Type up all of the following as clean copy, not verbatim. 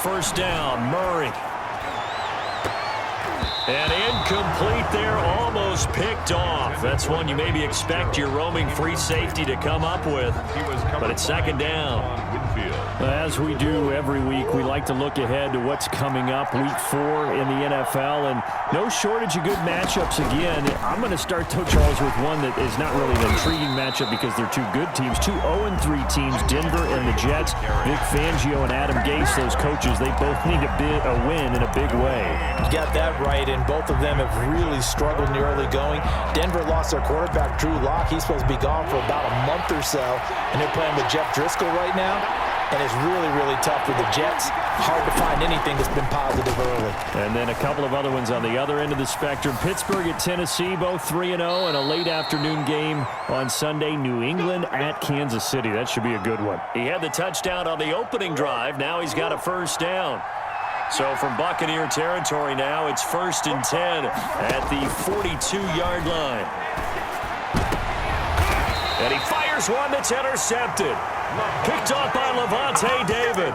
First down, Murray. And incomplete there, almost picked off. That's one you maybe expect your roaming free safety to come up with. But it's second down. As we do every week, we like to look ahead to what's coming up week 4 in the NFL. And no shortage of good matchups again. I'm going to start, Charles, with one that is not really an intriguing matchup because they're two good teams. 2 0-3 teams, Denver and the Jets. Vic Fangio and Adam Gase, those coaches, they both need a win in a big way. You got that right, and both of them have really struggled in the early going. Denver lost their quarterback, Drew Lock. He's supposed to be gone for about a month or so, and they're playing with Jeff Driscoll right now. And it's really, really tough for the Jets. Hard to find anything that's been positive early. And then a couple of other ones on the other end of the spectrum. Pittsburgh at Tennessee, both 3-0, and a late afternoon game on Sunday. New England at Kansas City. That should be a good one. He had the touchdown on the opening drive. Now he's got a first down. So from Buccaneer territory now, it's 1st and 10 at the 42-yard line. And he fires one that's intercepted. Picked off by Levante David.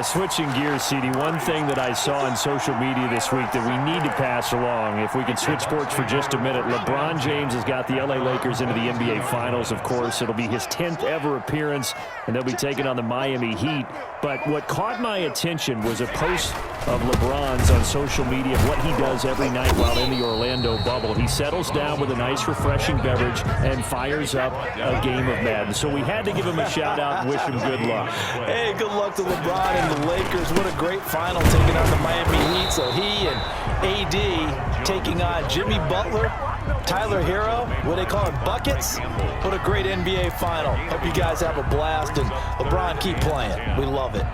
Switching gears, CD, one thing that I saw on social media this week that we need to pass along, if we can switch sports for just a minute, LeBron James has got the LA Lakers into the NBA Finals, of course. It'll be his 10th ever appearance, and they'll be taking on the Miami Heat. But what caught my attention was a post of LeBron's on social media of what he does every night while in the Orlando bubble. He settles down with a nice, refreshing beverage and fires up a game of Madden. So we had to give him a shout-out and wish him good luck. Hey, good luck to LeBron and the Lakers. What a great final taking on the Miami Heat. So he and AD taking on Jimmy Butler, Tyler Hero, what they call it, buckets. What a great NBA final. Hope you guys have a blast, and LeBron, keep playing. We love it.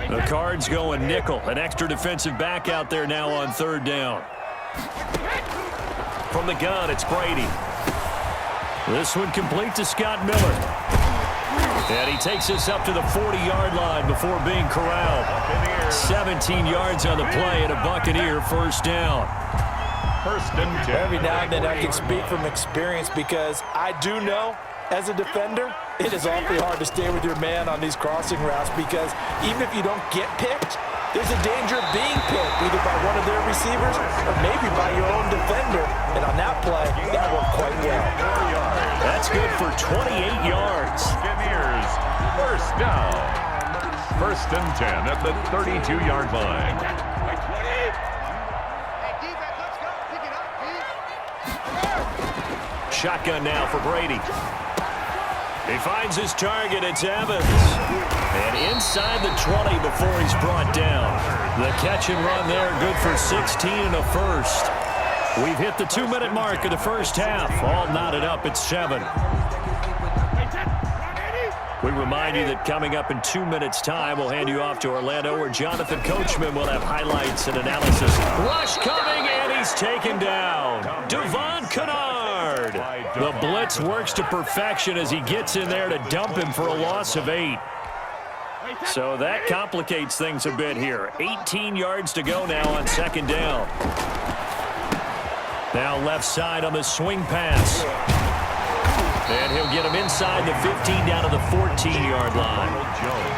The Cards going nickel. An extra defensive back out there now on 3rd down. From the gun, it's Brady. This one complete to Scott Miller. And he takes us up to the 40-yard line before being corralled. 17 yards on the play and a Buccaneer first down. 1st and 10. Every now and then I can speak from experience because I do know, as a defender, it is awfully hard to stay with your man on these crossing routes because even if you don't get picked, there's a danger of being picked either by one of their receivers or maybe by your own defender. And on that play, that worked quite well. That's good for 28 yards. Buccaneers, first down. 1st and 10 at the 32-yard line. Shotgun now for Brady. He finds his target. It's Evans. And inside the 20 before he's brought down. The catch and run there, good for 16 and a first. We've hit the 2-minute mark of the first half. All knotted up at 7. We remind you that coming up in 2 minutes' time, we'll hand you off to Orlando, where Jonathan Coachman will have highlights and analysis. Rush coming, and he's taken down. Devon Kennard. The blitz works to perfection as he gets in there to dump him for a loss of 8. So that complicates things a bit here. 18 yards to go now on 2nd down. Now left side on the swing pass. And he'll get him inside the 15 down to the 14-yard line.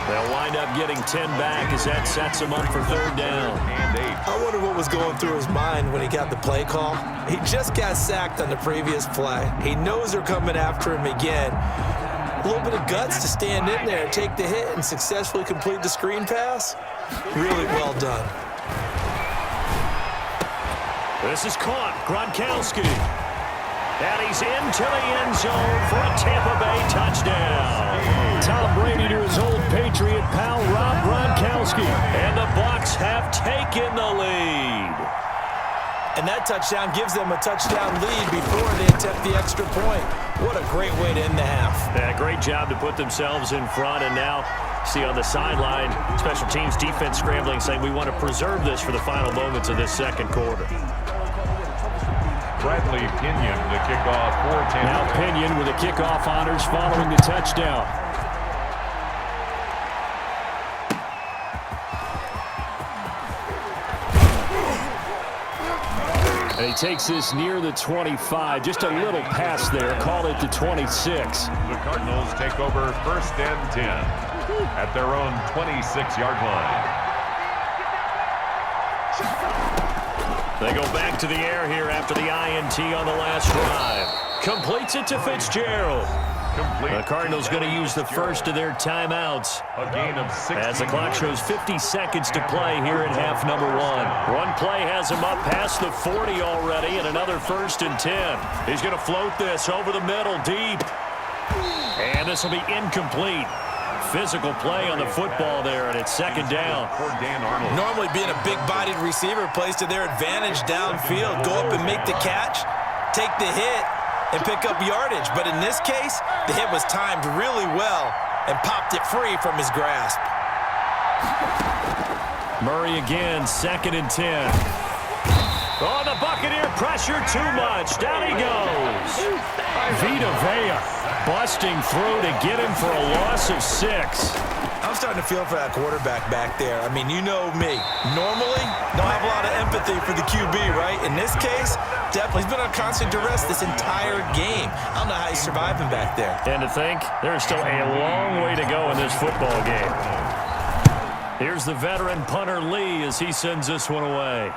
They'll wind up getting 10 back as that sets him up for 3rd down. I wonder what was going through his mind when he got the play call. He just got sacked on the previous play. He knows they're coming after him again. A little bit of guts to stand in there, take the hit, and successfully complete the screen pass. Really well done. This is caught. Gronkowski. And he's into the end zone for a Tampa Bay touchdown. Tom Brady to his old Patriot pal, Rob Gronkowski. And the Bucs have taken the lead. And that touchdown gives them a touchdown lead before they attempt the extra point. What a great way to end the half. Yeah, great job to put themselves in front. And now, see on the sideline, special teams defense scrambling, saying we want to preserve this for the final moments of this 2nd quarter. Bradley Pinion, the kickoff for Tampa. Now Pinion with the kickoff honors following the touchdown. And he takes this near the 25. Just a little pass there. Call it the 26. The Cardinals take over 1st and 10 at their own 26-yard line. They go back to the air here after the INT on the last drive. Completes it to Fitzgerald. The Cardinals going to use the first of their timeouts A gain of 16 as the clock shows 50 seconds to play here in half number one. One play has him up past the 40 already, and another 1st and 10. He's going to float this over the middle deep. And this will be incomplete. Physical play on the football there, and it's 2nd down. Normally being a big-bodied receiver plays to their advantage downfield. Go up and make the catch, take the hit, and pick up yardage. But in this case, the hit was timed really well and popped it free from his grasp. Murray again, 2nd and 10. Oh, the Buccaneer pressure too much. Down he goes. Vita Vea busting through to get him for a loss of 6. I'm starting to feel for that quarterback back there. I mean, you know me. Normally, don't have a lot of empathy for the QB, right? In this case, definitely. He's been on constant duress this entire game. I don't know how he's surviving back there. And to think, there's still a long way to go in this football game. Here's the veteran punter Lee as he sends this one away.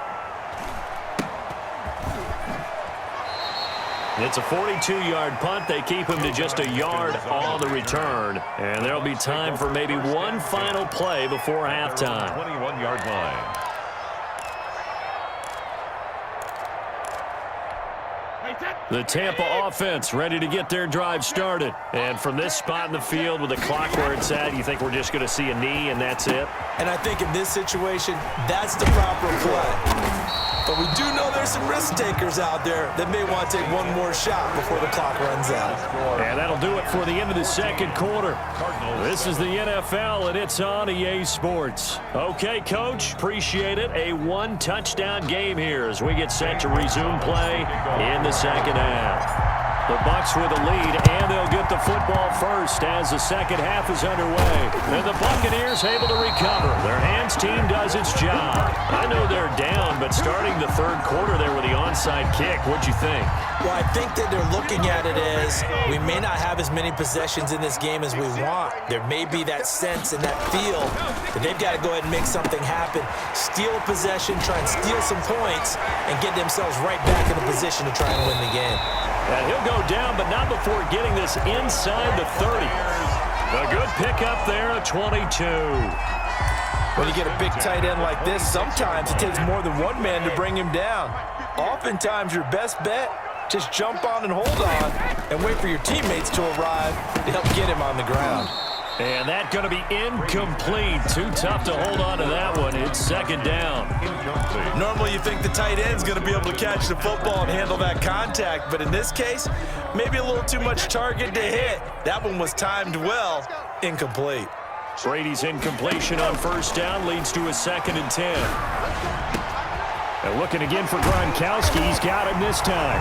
It's a 42-yard punt. They keep him to just a yard on the return. And there'll be time for maybe one final play before halftime. 21-yard line. The Tampa offense ready to get their drive started. And from this spot in the field with the clock where it's at, you think we're just going to see a knee and that's it? And I think in this situation, that's the proper play. But we do know there's some risk takers out there that may want to take one more shot before the clock runs out. And that'll do it for the end of the 2nd quarter. This is the NFL, and it's on EA Sports. Okay, Coach, appreciate it. A 1-touchdown game here as we get set to resume play in the 2nd half. The Bucs with a lead, and they'll get the football first as the 2nd half is underway. And the Buccaneers able to recover. Their hands team does its job. I know they're down, but starting the 3rd quarter there with the onside kick, what'd you think? Well, I think that they're looking at it as we may not have as many possessions in this game as we want. There may be that sense and that feel that they've got to go ahead and make something happen, steal a possession, try and steal some points, and get themselves right back in a position to try and win the game. And he'll go down, but not before getting this inside the 30. A good pickup there, a 22. When you get a big tight end like this, sometimes it takes more than one man to bring him down. Oftentimes, your best bet, just jump on and hold on and wait for your teammates to arrive to help get him on the ground. And that's going to be incomplete. Too tough to hold on to that one. It's 2nd down. Normally you think the tight end's going to be able to catch the football and handle that contact, but in this case, maybe a little too much target to hit. That one was timed well. Incomplete. Brady's incompletion on 1st down leads to a 2nd and 10. And looking again for Gronkowski. He's got him this time.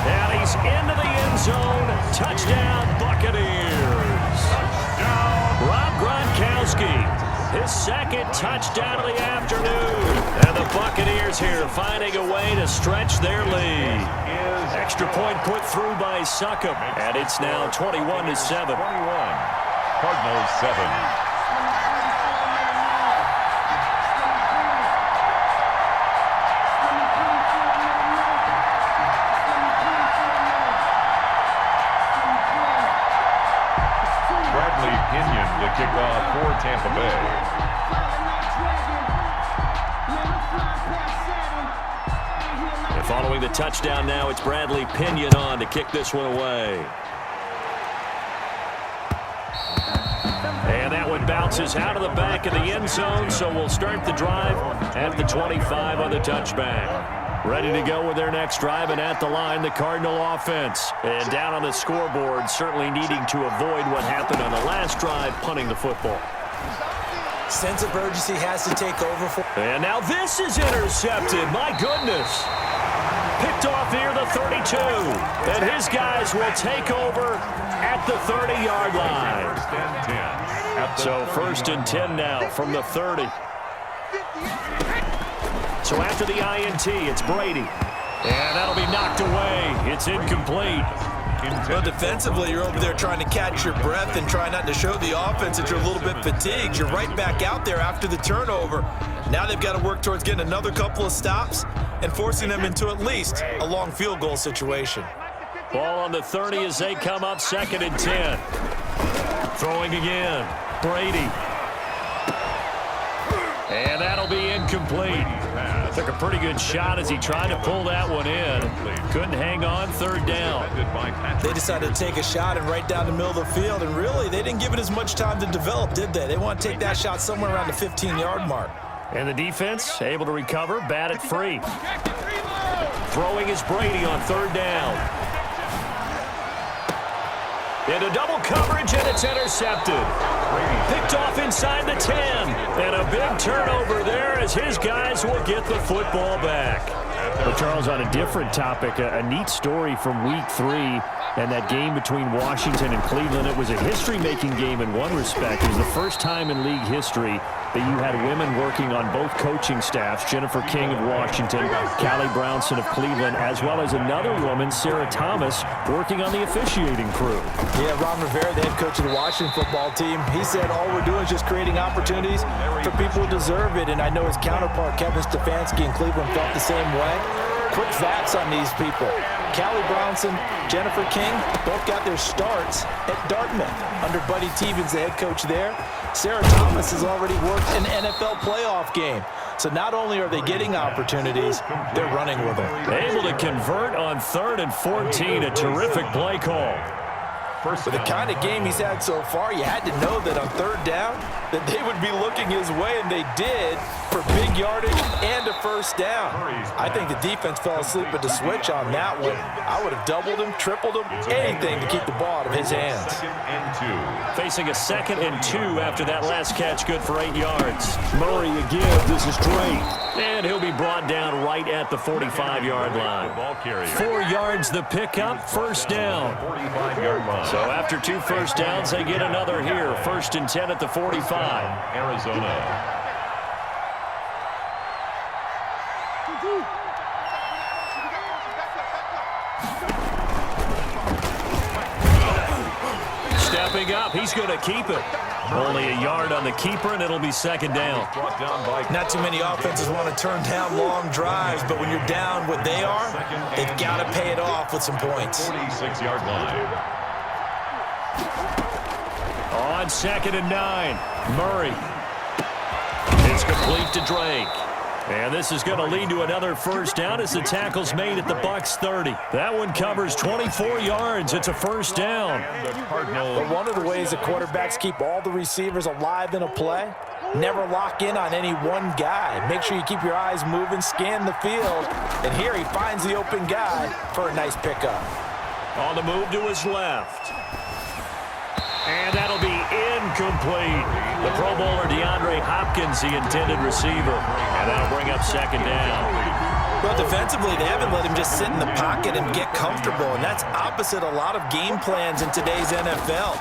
And he's into the end zone. Touchdown, Buccaneers. Rob Gronkowski, his 2nd touchdown of the afternoon. And the Buccaneers here finding a way to stretch their lead. Extra point put through by Succop. And it's now 21-7. 21. Cardinals 7. Kickoff for Tampa Bay. And following the touchdown now, it's Bradley Pinion on to kick this one away. And that one bounces out of the back of the end zone, so we'll start the drive at the 25 on the touchback. Ready to go with their next drive, and at the line, the Cardinal offense. And down on the scoreboard, certainly needing to avoid what happened on the last drive, punting the football. Sense of urgency has to take over for. And now this is intercepted. My goodness. Picked off here, the 32. And his guys will take over at the 30-yard line. So 1st and 10 now from the 30. So after the INT, it's Brady. And that'll be knocked away. It's incomplete. Well, defensively, you're over there trying to catch your breath and try not to show the offense that you're a little bit fatigued. You're right back out there after the turnover. Now they've got to work towards getting another couple of stops and forcing them into at least a long field goal situation. Ball on the 30 as they come up 2nd and 10. Throwing again. Brady. And that'll be incomplete. Took a pretty good shot as he tried to pull that one in. Couldn't hang on. 3rd down. They decided to take a shot and right down the middle of the field, and really, they didn't give it as much time to develop, did they? They want to take that shot somewhere around the 15-yard mark. And the defense able to recover, bat it free. Throwing is Brady on 3rd down. Into double coverage, and it's intercepted. Picked off inside the 10. And a big turnover there as his guys will get the football back. Well, Charles, on a different topic, a neat story from Week 3 and that game between Washington and Cleveland. It was a history-making game in one respect. It was the first time in league history that you had women working on both coaching staffs, Jennifer King of Washington, Callie Brownson of Cleveland, as well as another woman, Sarah Thomas, working on the officiating crew. Yeah, Ron Rivera, the head coach of the Washington football team, he said all we're doing is just creating opportunities for people who deserve it, and I know his counterpart, Kevin Stefanski in Cleveland, felt the same way. Quick facts on these people. Callie Brownson, Jennifer King, both got their starts at Dartmouth under Buddy Tevens, the head coach there. Sarah Thomas has already worked an NFL playoff game. So not only are they getting opportunities, they're running with them. Able to convert on 3rd and 14, a terrific play call. For the kind of game he's had so far, you had to know that on 3rd down that they would be looking his way, and they did, for big yardage and a 1st down. I think the defense fell asleep at the switch on that one. I would have doubled him, tripled him, anything to keep the ball out of his hands. Facing a 2nd and 2 after that last catch, good for 8 yards. Murray again. This is Drake. And he'll be brought down right at the 45-yard line. 4 yards the pickup, 1st down. 45-yard line. So after 2 first downs, they get another here. 1st and 10 at the 45. Arizona. Stepping up, he's going to keep it. Only a yard on the keeper, and it'll be 2nd down. Not too many offenses want to turn down long drives, but when you're down what they are, they've got to pay it off with some points. 46-yard line. On 2nd and 9, Murray. It's complete to Drake. And this is going to lead to another 1st down as the tackle's made at the Bucs 30. That one covers 24 yards. It's a 1st down. But one of the ways the quarterbacks keep all the receivers alive in a play, never lock in on any one guy. Make sure you keep your eyes moving, scan the field, and here he finds the open guy for a nice pickup. On the move to his left. And that'll be incomplete. The Pro Bowler DeAndre Hopkins, the intended receiver. And that'll bring up 2nd down. Well, defensively, they haven't let him just sit in the pocket and get comfortable, and that's opposite a lot of game plans in today's NFL.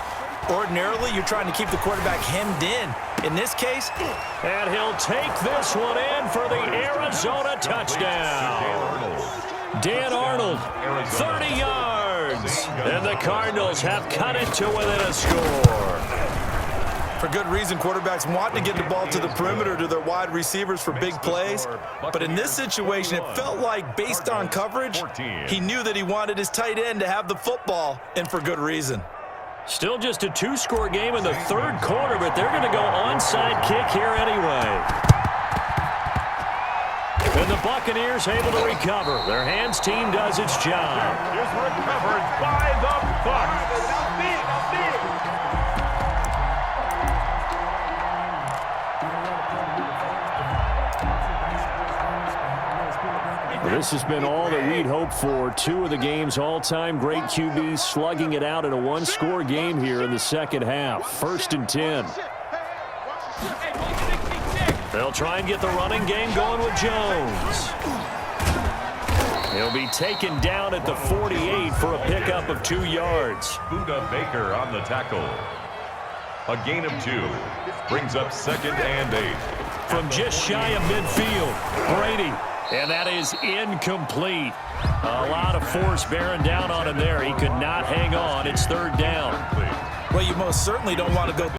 Ordinarily, you're trying to keep the quarterback hemmed in. In this case, and he'll take this one in for the Arizona touchdown. Dan Arnold, 30 yards. And the Cardinals have cut it to within a score. For good reason, quarterbacks want to get the ball to the perimeter to their wide receivers for big plays. But in this situation, it felt like, based on coverage, he knew that he wanted his tight end to have the football, and for good reason. Still just a 2-score game in the 3rd quarter, but they're going to go onside kick here anyway. And the Buccaneers able to recover. Their hands team does its job. Is recovered by the Bucs. This has been all that we'd hoped for. 2 of the game's all-time great QBs slugging it out in a 1-score game here in the 2nd half. 1st and 10. They'll try and get the running game going with Jones. He'll be taken down at the 48 for a pickup of 2 yards. Buda Baker on the tackle. A gain of 2. Brings up 2nd and 8. From just shy of midfield, Brady And that is incomplete. A lot of force bearing down on him there. He could not hang on. It's third down. Well, you most certainly don't want to go